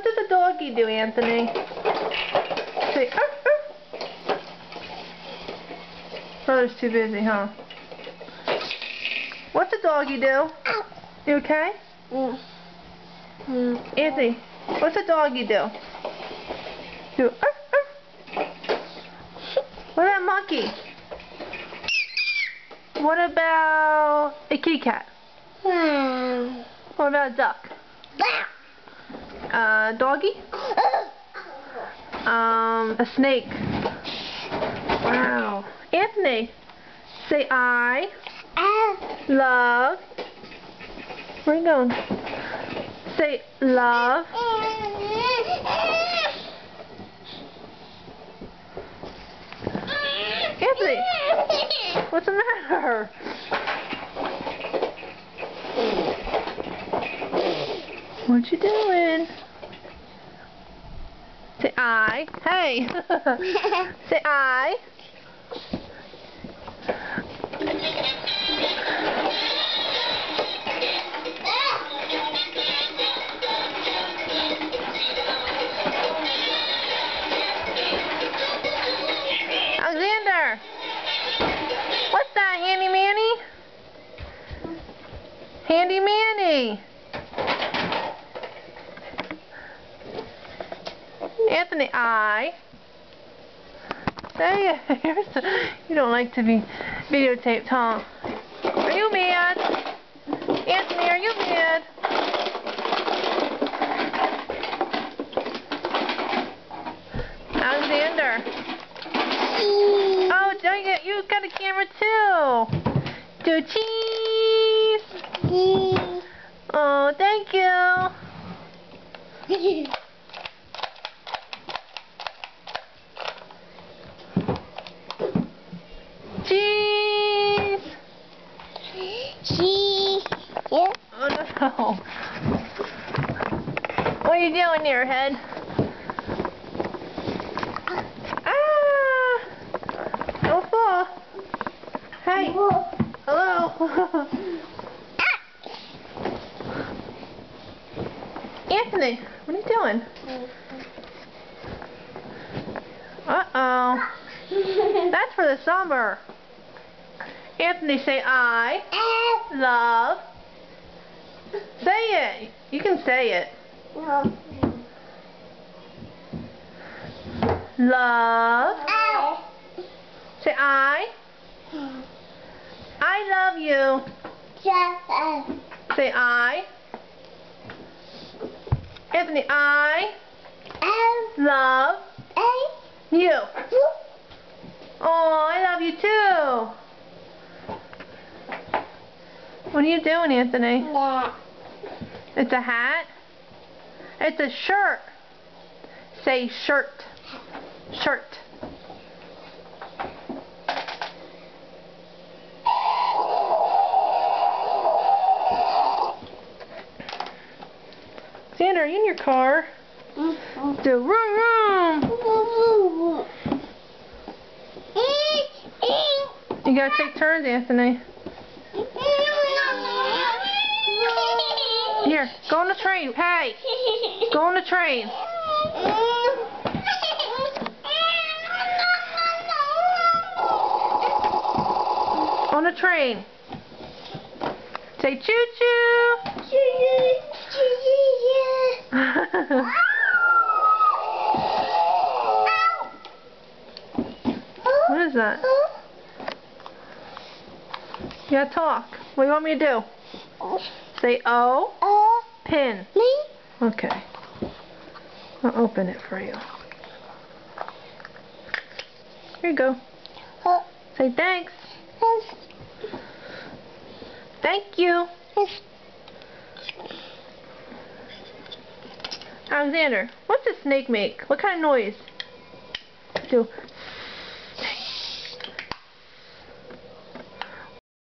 does a doggy do, Anthony? Say, arf, arf. Brother's too busy, huh? What's a doggy do? You okay? Anthony, what's a doggy do? Do arf, arf. What about a monkey? What about a kitty cat? What about a duck? Doggy? A snake. Wow. Anthony, say I love. Where are you going? Say love. Anthony, what's the matter? What you doing? Say I. Hey. Say I. Alexander. What's that, Handy Manny? Handy Manny. Anthony, I say it. You don't like to be videotaped, huh? Are you mad? Anthony, are you mad? Alexander. Oh, dang it, you got a camera too. Do cheese. Oh, thank you. Cheese! Cheese! Yeah. Oh no! What are you doing there, head? Ah! Don't fall! Hey! Hello! Anthony, what are you doing? Uh-oh. That's for the summer. Anthony, say I love. Say it. You can say it. Love. Say I love you. Say I. Anthony, I love you. Oh, I love you too. What are you doing, Anthony? It's a hat? It's a shirt. Say shirt. Shirt. Xander, are you in your car? Do room. You gotta take turns, Anthony. Here, go on the train. Hey! Go on the train. On the train. Say choo-choo. What is that? You gotta talk. What do you want me to do? Say O. Pin. Me? Okay. I'll open it for you. Here you go. Say thanks. Thank you. Alexander, what's a snake make? What kind of noise? Do